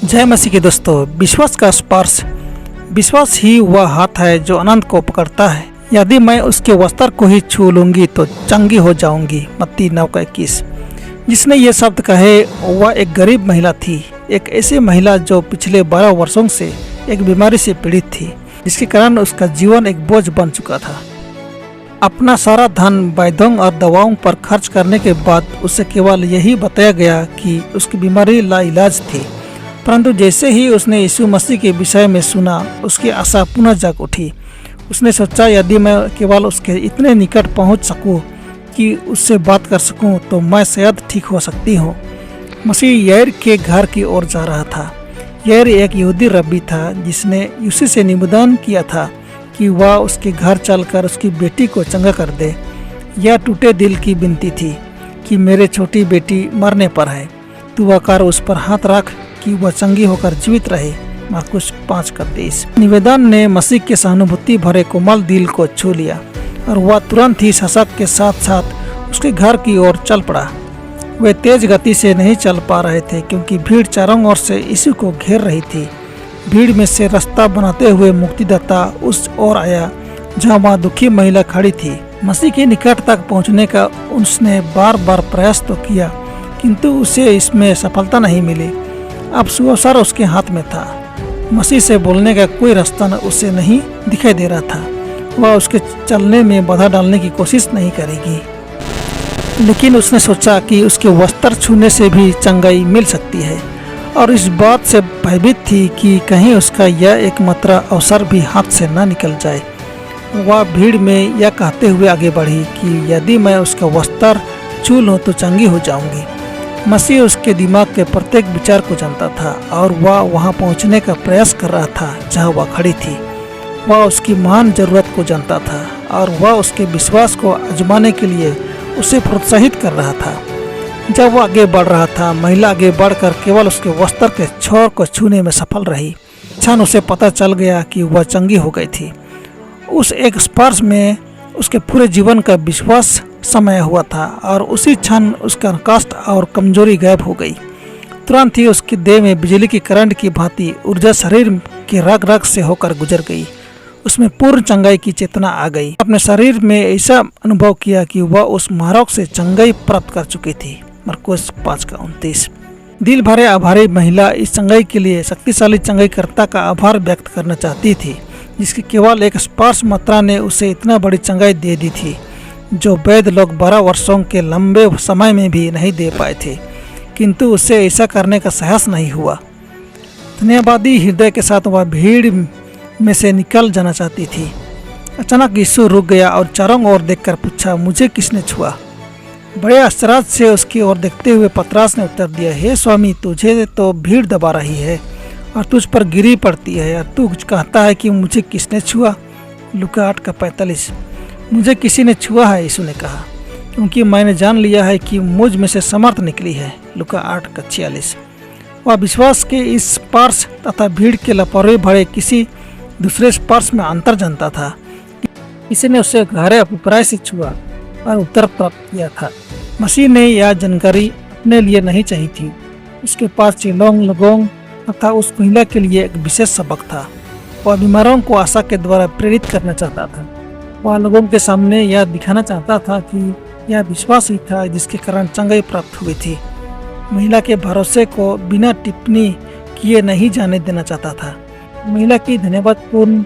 जय मसीह के दोस्तों। विश्वास का स्पर्श, विश्वास ही वह हाथ है जो अनंत को पकड़ता है। यदि मैं उसके वस्त्र को ही छू लूंगी तो चंगी हो जाऊंगी। मत्ती 9:21। जिसने ये शब्द कहे वह एक गरीब महिला थी, एक ऐसी महिला जो पिछले 12 वर्षों से एक बीमारी से पीड़ित थी, जिसके कारण उसका जीवन एक बोझ बन चुका था। अपना सारा धन वैद्यों और दवाओं पर खर्च करने के बाद उसे केवल यही बताया गया कि उसकी बीमारी लाइलाज थी। परंतु जैसे ही उसने यीशु मसीह के विषय में सुना, उसकी आशा पुनः जाग उठी। उसने सोचा, यदि मैं केवल उसके इतने निकट पहुंच सकूं कि उससे बात कर सकूं तो मैं शायद ठीक हो सकती हूं। मसीह याईर के घर की ओर जा रहा था। याईर एक यहूदी रब्बी था जिसने यीशु से निवेदन किया था कि वह उसके घर चलकर उसकी बेटी को चंगा कर दे। यह टूटे दिल की विनती थी कि मेरे छोटी बेटी मरने पर है, तू आकर उस पर हाथ रख कि वह चंगी होकर जीवित रहे। मरकुस 5:23। निवेदन ने मसीह के सहानुभूति भरे कोमल दिल को छू लिया और वह तुरंत ही सशक के साथ साथ उसके घर की ओर चल पड़ा। वे तेज गति से नहीं चल पा रहे थे क्योंकि भीड़ चारों ओर से यीशु को घेर रही थी। भीड़ में से रास्ता बनाते हुए मुक्तिदाता उस ओर आया जहाँ वह दुखी महिला खड़ी थी। मसीह के निकट तक पहुँचने का उसने बार बार प्रयास तो किया, किंतु उसे इसमें सफलता नहीं मिली। अब सुअवसर उसके हाथ में था। मसीह से बोलने का कोई रास्ता उसे नहीं दिखाई दे रहा था। वह उसके चलने में बाधा डालने की कोशिश नहीं करेगी, लेकिन उसने सोचा कि उसके वस्त्र छूने से भी चंगाई मिल सकती है और इस बात से भयभीत थी कि कहीं उसका यह एकमात्र अवसर भी हाथ से न निकल जाए। वह भीड़ में यह कहते हुए आगे बढ़ी कि यदि मैं उसका वस्त्र छू लूँ तो चंगी हो जाऊंगी। मसीह उसके दिमाग के प्रत्येक विचार को जानता था और वह वहां पहुंचने का प्रयास कर रहा था जहां वह खड़ी थी। वह उसकी महान जरूरत को जानता था और वह उसके विश्वास को आजमाने के लिए उसे प्रोत्साहित कर रहा था। जब वह आगे बढ़ रहा था, महिला आगे बढ़कर केवल उसके वस्त्र के छोर को छूने में सफल रही। क्षण उसे पता चल गया कि वह चंगी हो गई थी। उस एक स्पर्श में उसके पूरे जीवन का विश्वास समाया हुआ था और उसी क्षण उसका कष्ट और कमजोरी गायब हो गई। तुरंत ही उसकी देह में बिजली की करंट की भांति ऊर्जा शरीर के रग रग से होकर गुजर गई। उसमें पूर्ण चंगाई की चेतना आ गई। अपने शरीर में ऐसा अनुभव किया कि वह उस महारोग से चंगाई प्राप्त कर चुकी थी। मरकुस 5:29। दिल भरे आभारी महिला इस चंगाई के लिए शक्तिशाली चंगाईकर्ता का आभार व्यक्त करना चाहती थी, जिसकी केवल एक स्पर्श मात्रा ने उसे इतना बड़ी चंगाई दे दी थी जो वैद्य लोग 12 वर्षों के लंबे समय में भी नहीं दे पाए थे। किंतु उसे ऐसा करने का साहस नहीं हुआ। धन्यवादी हृदय के साथ वह भीड़ में से निकल जाना चाहती थी। अचानक यीशु रुक गया और चारों ओर देखकर पूछा, मुझे किसने छुआ? बड़े आश्चर्य से उसकी ओर देखते हुए पतरस ने उत्तर दिया, हे स्वामी, तुझे तो भीड़ दबा रही है और तुझ पर गिरी पड़ती है और तू कहता है कि मुझे किसने छुआ? लूका 8:45। मुझे किसी ने छुआ है, यीशु ने कहा, क्योंकि मैंने जान लिया है कि मुझ में से समर्थ निकली है। लूका 8:46। वह विश्वास के इस स्पर्श तथा भीड़ के लापरवाही भरे किसी दूसरे स्पर्श में अंतर जानता था। किसी ने उसे गहरे अभिप्राय से छुआ और उत्तर प्राप्त किया था। मसीह ने यह जानकारी अपने लिए नहीं चाहिए थी। उसके पास चेलों लोगों तथा उस महिला के लिए एक विशेष सबक था। वह बीमारों को आशा के द्वारा प्रेरित करना चाहता था। वह लोगों के सामने यह दिखाना चाहता था कि यह विश्वास ही था जिसके कारण चंगाई प्राप्त हुई थी। महिला के भरोसे को बिना टिप्पणी किए नहीं जाने देना चाहता था। महिला की धन्यवादपूर्ण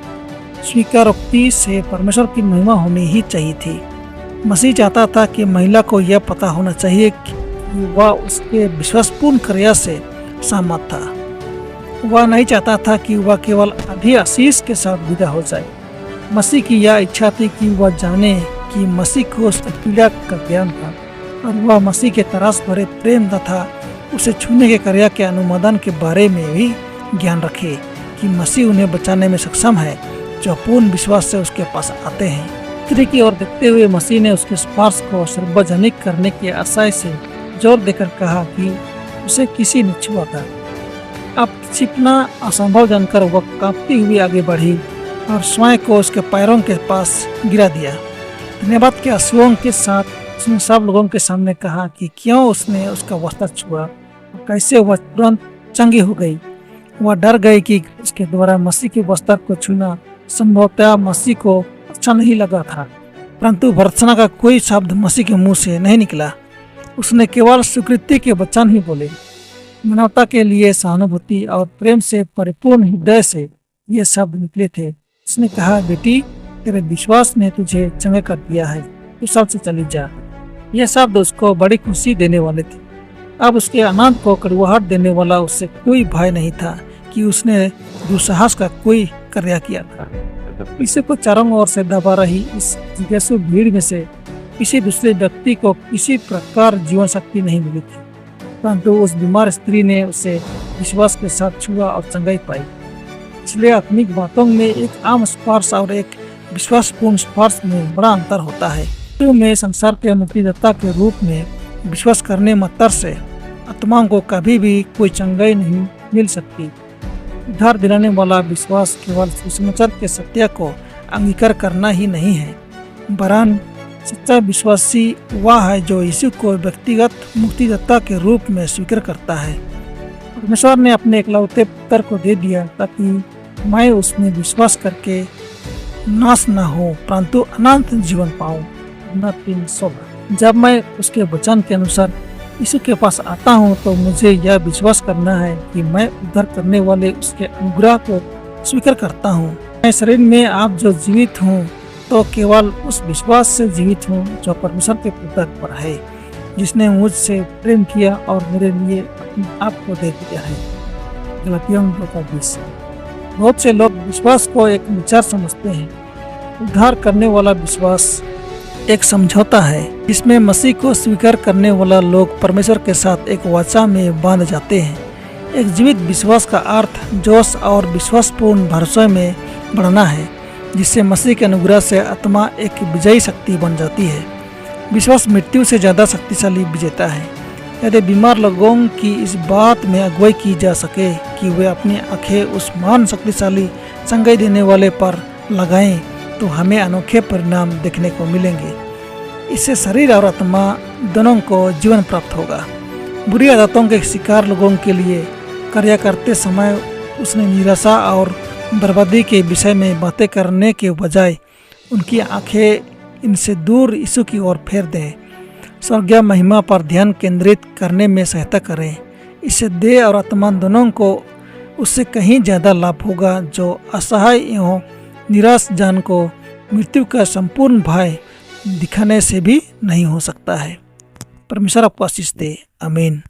स्वीकारोक्ति से परमेश्वर की महिमा होनी ही चाहिए थी। मसीह चाहता था कि महिला को यह पता होना चाहिए कि वह उसके विश्वासपूर्ण क्रिया से सहमत था। वह नहीं चाहता था कि वह केवल आधी आशीष के साथ विदा हो जाए। मसीह की यह इच्छा थी कि वह जाने कि मसीह को उसकी पीड़ा का ज्ञान था और वह मसीह के तरास भरे प्रेम तथा उसे छूने के क्रिया के अनुमोदन के बारे में भी ज्ञान रखे कि मसीह उन्हें बचाने में सक्षम है जो पूर्ण विश्वास से उसके पास आते हैं। स्त्री की ओर देखते हुए मसीह ने उसके स्पर्श को सार्वजनिक करने के आशय से जोर देकर कहा कि उसे किसी ने छुआ था। अब छिपना असंभव जानकर वह कांपती हुई आगे बढ़ी और स्वयं को उसके पैरों के पास गिरा दिया। धन्यवाद के आंसुओं के साथ उसने सब लोगों के सामने कहा कि क्यों उसने उसका वस्त्र छुआ और कैसे वह तुरंत चंगी हो गई। वह डर गए कि उसके द्वारा मसीह के वस्त्र को छूना संभवतः मसीह को अच्छा नहीं लगा था, परंतु भर्त्सना का कोई शब्द मसीह के मुंह से नहीं निकला। उसने केवल स्वीकृति के वचन ही बोले। मानवता के लिए सहानुभूति और प्रेम से परिपूर्ण हृदय से ये शब्द निकले थे। उसने कहा, बेटी, तेरे विश्वास ने तुझे चंगा कर दिया है, तू सबसे चली जा। यह शब्द उसको बड़ी खुशी देने वाले थे। अब उसके आनंद को कड़वाहट देने वाला उससे कोई भय नहीं था कि उसने दुस्साहस का कोई कार्य किया था। इसे को चारों ओर से दबा रही इस जिज्ञासु भीड़ में से किसी दूसरे व्यक्ति को किसी प्रकार जीवन शक्ति नहीं मिली थी, परंतु उस बीमार स्त्री ने उसे विश्वास के साथ छुआ और चंगाई पाई। इसलिए आत्मिक बातों में एक आम स्पर्श और एक विश्वासपूर्ण स्पर्श में बड़ा अंतर होता है। में संसार के मुक्तिदाता के रूप में विश्वास करने मात्र से आत्माओं को कभी भी कोई चंगाई नहीं मिल सकती। उद्धार दिलाने वाला विश्वास केवल सुसमाचार के सत्य को अंगीकार करना ही नहीं है, वरन सच्चा विश्वासी वह है जो यीशु को व्यक्तिगत मुक्तिदाता के रूप में स्वीकार करता है। परमेश्वर ने अपने इकलौते पुत्र को दे दिया ताकि मैं उसमें विश्वास करके नाश न हो परंतु अनंत जीवन पाऊं। 3:16। जब मैं उसके वचन के अनुसार यीशु के पास आता हूँ तो मुझे यह विश्वास करना है कि मैं उद्धार करने वाले उसके अनुग्रह को स्वीकार करता हूँ। मैं शरीर में आप जो जीवित हूँ तो केवल उस विश्वास से जीवित हूँ जो परमेश्वर के पुत्र पर है, जिसने मुझसे प्रेम किया और मेरे लिए अपने आप को दे दिया है। गलातियों 2:20। बहुत से लोग विश्वास को एक विचार समझते हैं। उद्धार करने वाला विश्वास एक समझौता है जिसमें मसीह को स्वीकार करने वाला लोग परमेश्वर के साथ एक वाचा में बांध जाते हैं। एक जीवित विश्वास का अर्थ जोश और विश्वासपूर्ण भरोसे में बढ़ना है, जिससे मसीह के अनुग्रह से आत्मा एक विजयी शक्ति बन जाती है। विश्वास मृत्यु से ज़्यादा शक्तिशाली विजेता है। यदि बीमार लोगों की इस बात में अगुवाई की जा सके कि वे अपनी आंखें उस महान शक्तिशाली चंगाई देने वाले पर लगाएं तो हमें अनोखे परिणाम देखने को मिलेंगे। इससे शरीर और आत्मा दोनों को जीवन प्राप्त होगा। बुरी आदतों के शिकार लोगों के लिए कार्य करते समय उसने निराशा और बर्बादी के विषय में बातें करने के बजाय उनकी आंखें इनसे दूर यीशु की ओर फेर दें। स्वर्गीय महिमा पर ध्यान केंद्रित करने में सहायता करें। इससे देह और आत्मा दोनों को उससे कहीं ज़्यादा लाभ होगा, जो असहाय एवं निराश जान को मृत्यु का संपूर्ण भय दिखाने से भी नहीं हो सकता है। परमेश्वर आपको आशीष दे। आमीन।